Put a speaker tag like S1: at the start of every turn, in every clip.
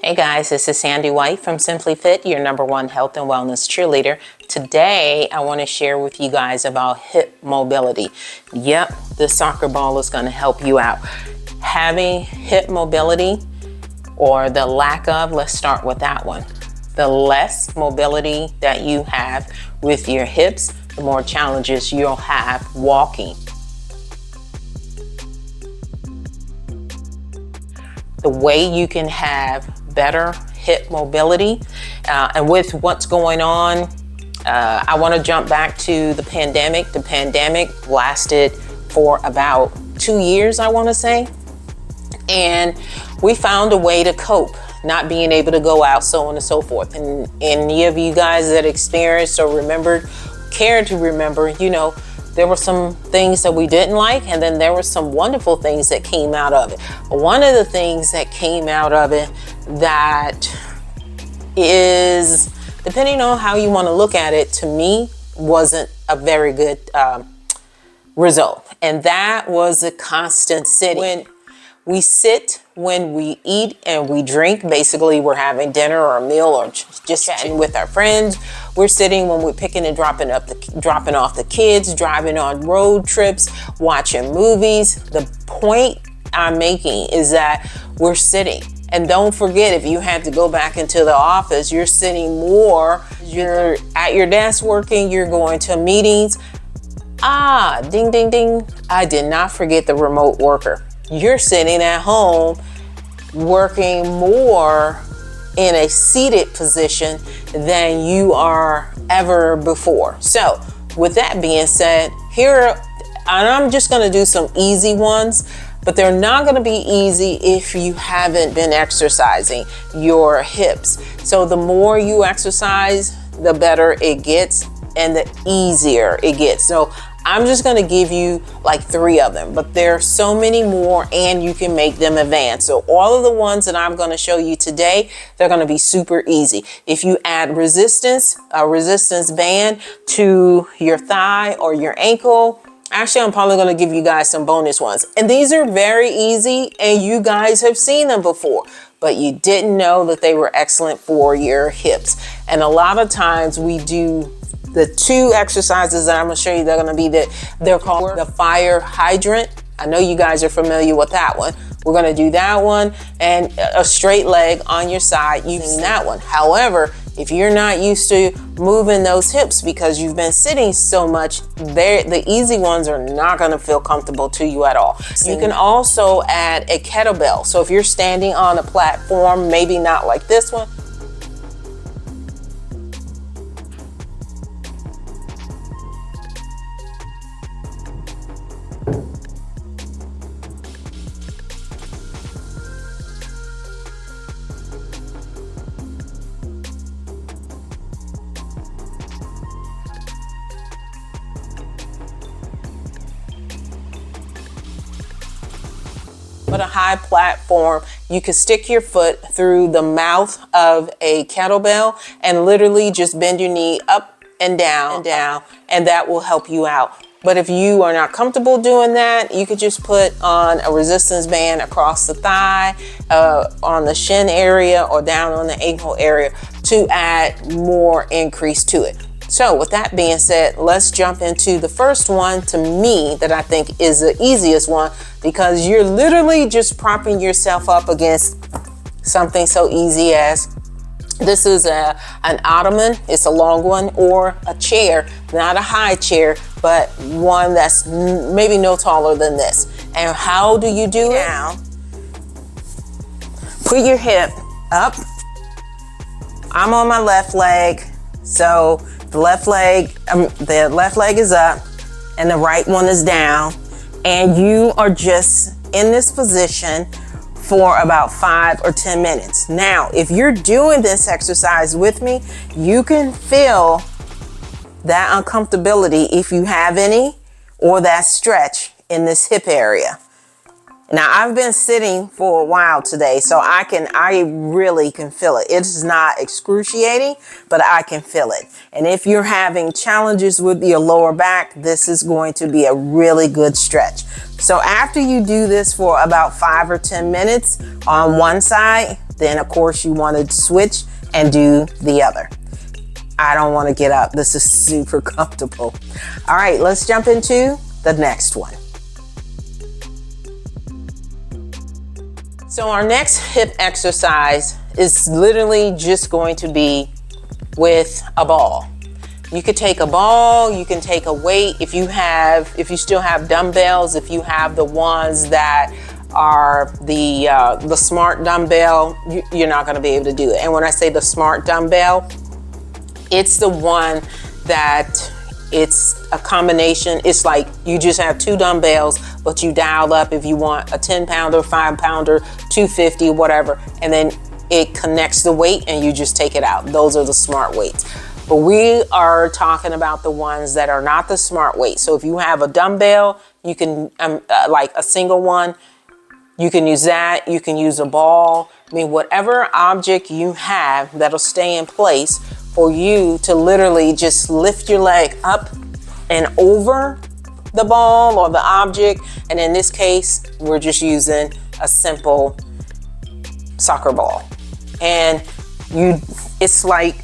S1: Hey guys, this is Sandy White from Simply Fit, your #1 health and wellness cheerleader. Today, I want to share with you guys about hip mobility. Yep, this soccer ball is going to help you out. Having hip mobility, or the lack of, let's start with that one. The less mobility that you have with your hips, the more challenges you'll have walking. The way you can have better hip mobility, and with what's going on, I want to jump back to the pandemic. The pandemic lasted for about 2 years, I want to say, and we found a way to cope, not being able to go out, so on and so forth. And any of you guys that experienced or care to remember, you know, there were some things that we didn't like, and then there were some wonderful things that came out of it. One of the things that came out of it that is, depending on how you want to look at it, to me, wasn't a very good result. And that was a constant sitting. When we sit, when we eat and we drink, basically we're having dinner or a meal or just chatting with our friends. We're sitting when we're picking and dropping off the kids, driving on road trips, watching movies. The point I'm making is that we're sitting. And don't forget, if you had to go back into the office, you're sitting more. You're at your desk working, you're going to meetings. Ding, ding, ding. I did not forget the remote worker. You're sitting at home working more in a seated position than you are ever before. So with that being said, and I'm just going to do some easy ones, but they're not going to be easy if you haven't been exercising your hips. So the more you exercise, the better it gets and the easier it gets. So I'm just going to give you like 3 of them, but there are so many more and you can make them advanced. So all of the ones that I'm going to show you today, they're going to be super easy. If you add a resistance band to your thigh or your ankle, actually, I'm probably going to give you guys some bonus ones. And these are very easy and you guys have seen them before, but you didn't know that they were excellent for your hips. And a lot of times we do the 2 exercises that I'm going to show you. They're called the fire hydrant. I know you guys are familiar with that one. We're going to do that one and a straight leg on your side using that one. However, if you're not used to moving those hips because you've been sitting so much, the easy ones are not going to feel comfortable to you at all. You can also add a kettlebell. So if you're standing on a platform, maybe not like this one, a high platform, you can stick your foot through the mouth of a kettlebell and literally just bend your knee up and down, and that will help you out. But if you are not comfortable doing that, you could just put on a resistance band across the thigh, on the shin area, or down on the ankle area to add more increase to it. So with that being said, let's jump into the first one, to me, that I think is the easiest one, because you're literally just propping yourself up against something so easy as, this is an ottoman, it's a long one, or a chair, not a high chair, but one that's maybe no taller than this. And how do you do it? Now, put your hip up. I'm on my left leg, so the left leg is up and the right one is down, and you are just in this position for about 5 or 10 minutes. Now, if you're doing this exercise with me, you can feel that uncomfortability, if you have any, or that stretch in this hip area. Now, I've been sitting for a while today, so I really can feel it. It's not excruciating, but I can feel it. And if you're having challenges with your lower back, this is going to be a really good stretch. So after you do this for about 5 or 10 minutes on one side, then of course you want to switch and do the other. I don't want to get up. This is super comfortable. All right, let's jump into the next one. So our next hip exercise is literally just going to be with a ball. You could take a ball, you can take a weight. If you still have dumbbells, if you have the ones that are the smart dumbbell, you're not going to be able to do it. And when I say the smart dumbbell, it's the one that it's a combination. It's like you just have two dumbbells, but you dial up if you want a 10 pounder, 5 pounder, 250, whatever, and then it connects the weight and you just take it out. Those are the smart weights. But we are talking about the ones that are not the smart weight. So if you have a dumbbell, you can, like a single one, you can use that. You can use a ball. I mean, whatever object you have that'll stay in place for you to literally just lift your leg up and over the ball or the object. And in this case, we're just using a simple soccer ball. And it's like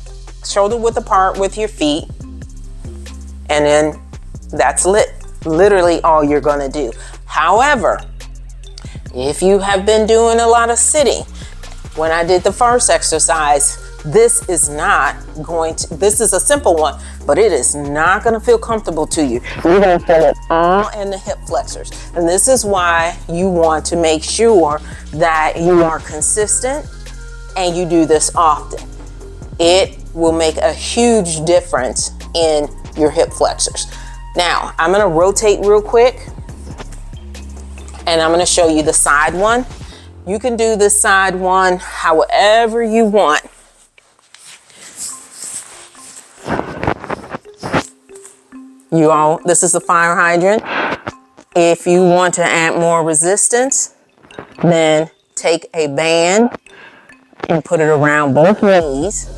S1: shoulder width apart with your feet. And then that's literally all you're gonna do. However, if you have been doing a lot of sitting, when I did the first exercise, this is a simple one, but it is not gonna feel comfortable to you. You're gonna feel it all in the hip flexors. And this is why you want to make sure that you are consistent and you do this often. It will make a huge difference in your hip flexors. Now, I'm gonna rotate real quick and I'm gonna show you the side one. You can do this side one however you want. This is a fire hydrant. If you want to add more resistance, then take a band and put it around both knees.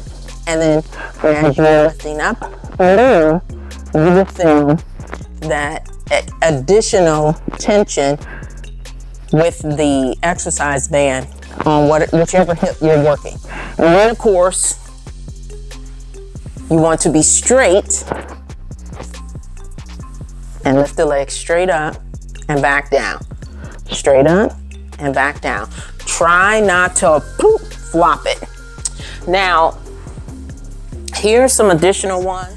S1: And then as you're lifting up, you will feel that additional tension with the exercise band on whichever hip you're working. And then of course, you want to be straight and lift the leg straight up and back down. Straight up and back down. Try not to flop it. Now, here's some additional one.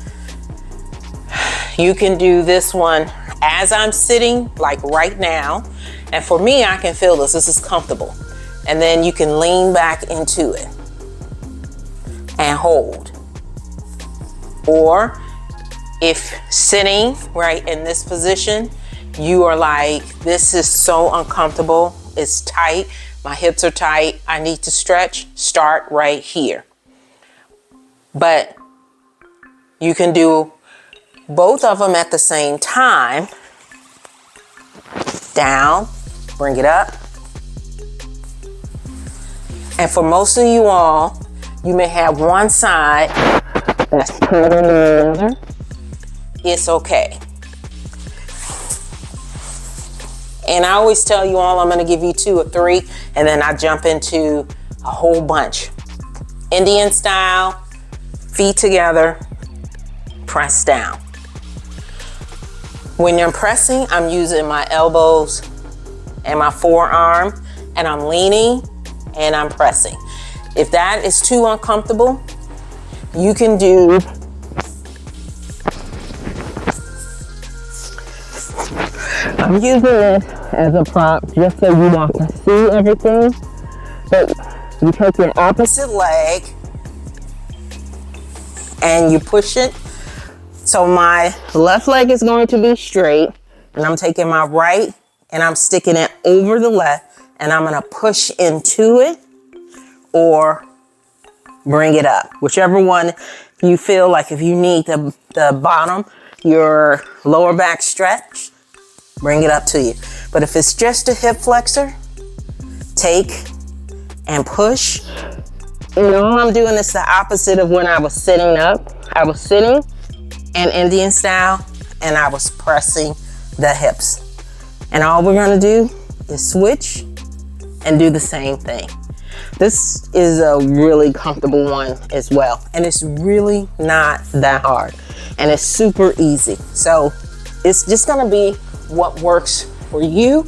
S1: You can do this one as I'm sitting, like right now. And for me, I can feel this. This is comfortable. And then you can lean back into it and hold. Or if sitting right in this position, you are like, this is so uncomfortable. It's tight. My hips are tight. I need to stretch. Start right here. But you can do both of them at the same time. Down, bring it up. And for most of you all, you may have one side that's tighter than the other. It's okay. And I always tell you all, I'm gonna give you 2 or 3, and then I jump into a whole bunch. Indian style, feet together, press down. When you're pressing, I'm using my elbows and my forearm, and I'm leaning and I'm pressing. If that is too uncomfortable, you can do I'm using this as a prop just so you all can see everything. But you take your opposite leg and you push it. So my left leg is going to be straight, and I'm taking my right and I'm sticking it over the left, and I'm gonna push into it or bring it up. Whichever one you feel like. If you need the bottom, your lower back stretch, bring it up to you. But if it's just a hip flexor, take and push. And all I'm doing is the opposite of when I was sitting up. I was sitting in Indian style and I was pressing the hips. And all we're gonna do is switch and do the same thing. This is a really comfortable one as well. And it's really not that hard. And it's super easy. So it's just gonna be what works for you.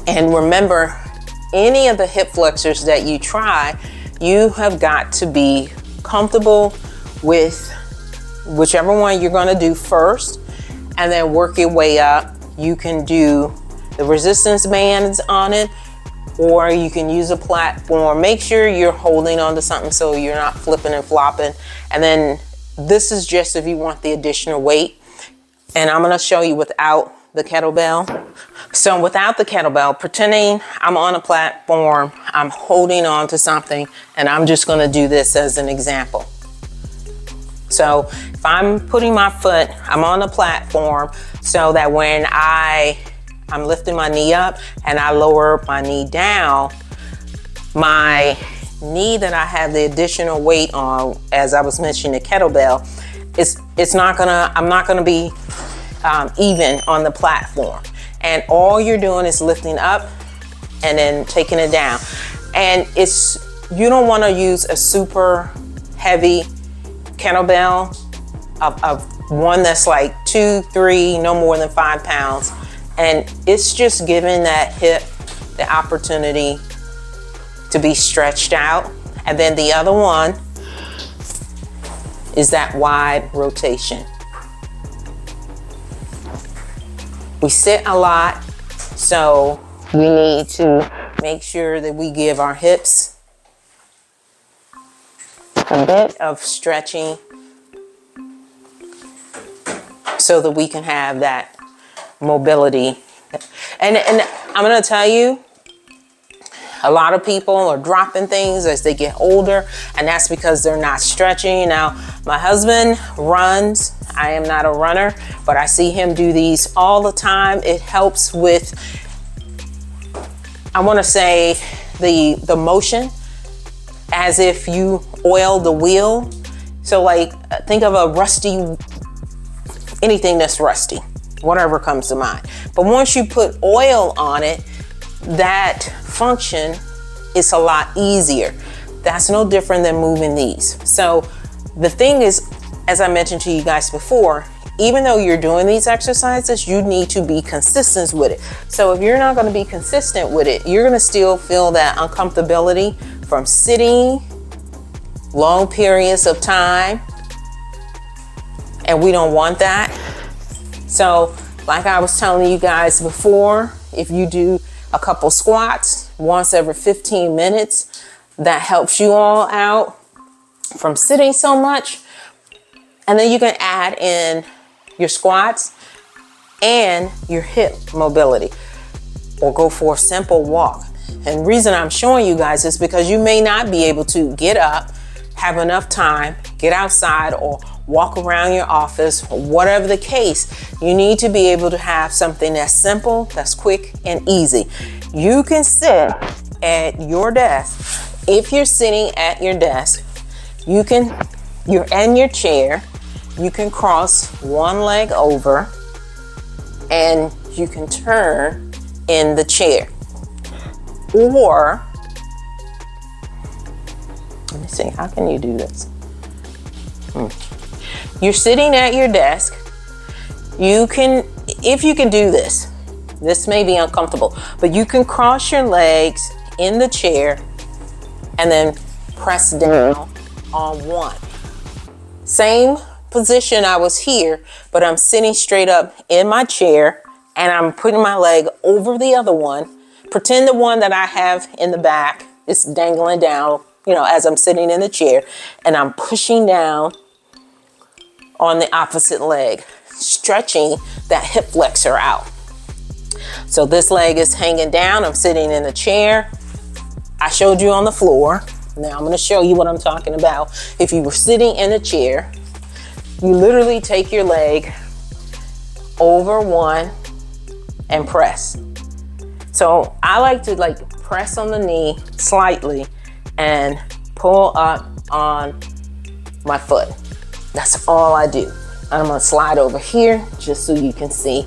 S1: And remember, any of the hip flexors that you try, you have got to be comfortable with whichever one you're gonna do first, and then work your way up. You can do the resistance bands on it, or you can use a platform. Make sure you're holding onto something so you're not flipping and flopping. And then this is just if you want the additional weight. And I'm gonna show you without the kettlebell. So without the kettlebell, pretending I'm on a platform, I'm holding on to something, and I'm just gonna do this as an example. So if I'm putting my foot, I'm on a platform, so that when I'm lifting my knee up and I lower my knee down, my knee that I have the additional weight on, as I was mentioning the kettlebell, I'm not gonna be even on the platform. And all you're doing is lifting up and then taking it down. And you don't wanna use a super heavy kettlebell, of one that's like 2, 3, no more than 5 pounds. And it's just giving that hip the opportunity to be stretched out. And then the other one is that wide rotation. We sit a lot, so we need to make sure that we give our hips a bit of stretching so that we can have that mobility. And I'm gonna tell you, a lot of people are dropping things as they get older, and that's because they're not stretching. Now, my husband runs. I am not a runner, but I see him do these all the time. It helps with, I wanna say, the motion, as if you oil the wheel. So like, think of a rusty, anything that's rusty, whatever comes to mind. But once you put oil on it, that function is a lot easier. That's no different than moving these. So the thing is, as I mentioned to you guys before, even though you're doing these exercises, you need to be consistent with it. So if you're not gonna be consistent with it, you're gonna still feel that uncomfortability from sitting long periods of time, and we don't want that. So like I was telling you guys before, if you do a couple squats once every 15 minutes, that helps you all out from sitting so much. And then you can add in your squats and your hip mobility, or go for a simple walk. And the reason I'm showing you guys is because you may not be able to get up, have enough time, get outside, or walk around your office, or whatever the case. You need to be able to have something that's simple, that's quick and easy. You can sit at your desk. If you're sitting at your desk, you're in your chair, you can cross one leg over and you can turn in the chair. Or, let me see, how can you do this? You're sitting at your desk. If you can do this, this may be uncomfortable, but you can cross your legs in the chair and then press down on one. Same position I was here, but I'm sitting straight up in my chair and I'm putting my leg over the other one. Pretend the one that I have in the back is dangling down, as I'm sitting in the chair, and I'm pushing down on the opposite leg, stretching that hip flexor out. So this leg is hanging down, I'm sitting in the chair. I showed you on the floor. Now I'm gonna show you what I'm talking about. If you were sitting in a chair, you literally take your leg over one and press. So I like to press on the knee slightly and pull up on my foot. That's all I do. I'm gonna slide over here just so you can see.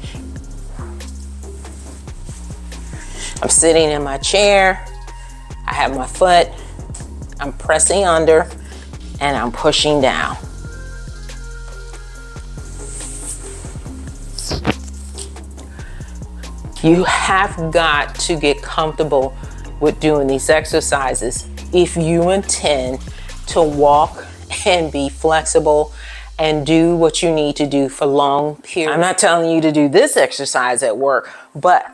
S1: I'm sitting in my chair. I have my foot. I'm pressing under and I'm pushing down. You have got to get comfortable with doing these exercises if you intend to walk and be flexible and do what you need to do for long periods. I'm not telling you to do this exercise at work, but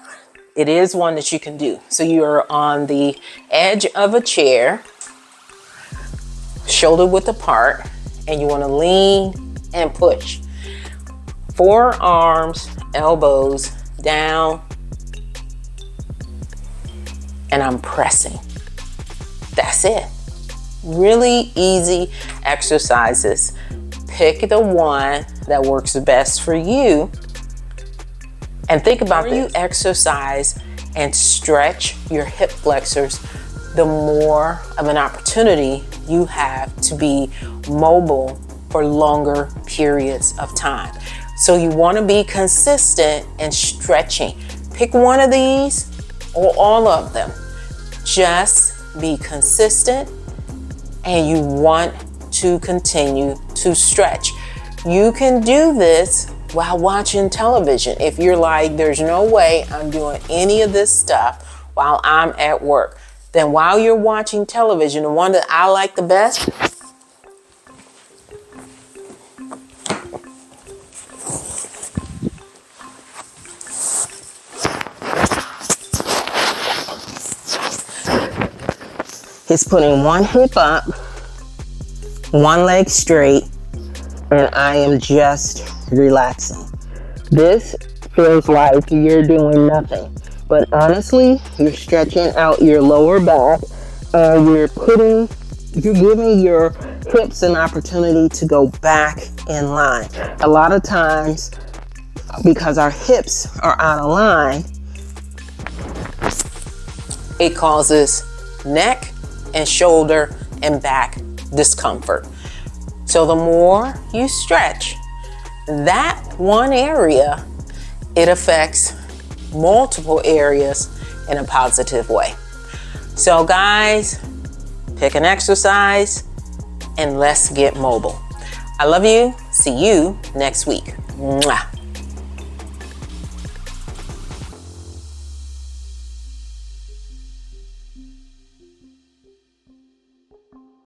S1: it is one that you can do. So you're on the edge of a chair, shoulder width apart, and you want to lean and push. Forearms, elbows down, and I'm pressing. That's it. Really easy exercises. Pick the one that works best for you. And think about this. The more you exercise and stretch your hip flexors, the more of an opportunity you have to be mobile for longer periods of time. So you want to be consistent in stretching. Pick one of these or all of them. Just be consistent, and you want to continue to stretch. You can do this while watching television. If you're like, there's no way I'm doing any of this stuff while I'm at work, then while you're watching television, the one that I like the best, is putting one hip up, one leg straight, and I am just relaxing. This feels like you're doing nothing, but honestly, you're stretching out your lower back and you're giving your hips an opportunity to go back in line. A lot of times, because our hips are out of line, it causes neck and shoulder and back discomfort. So the more you stretch that one area, it affects multiple areas in a positive way. So guys, pick an exercise and let's get mobile. I love you. See you next week. Mwah.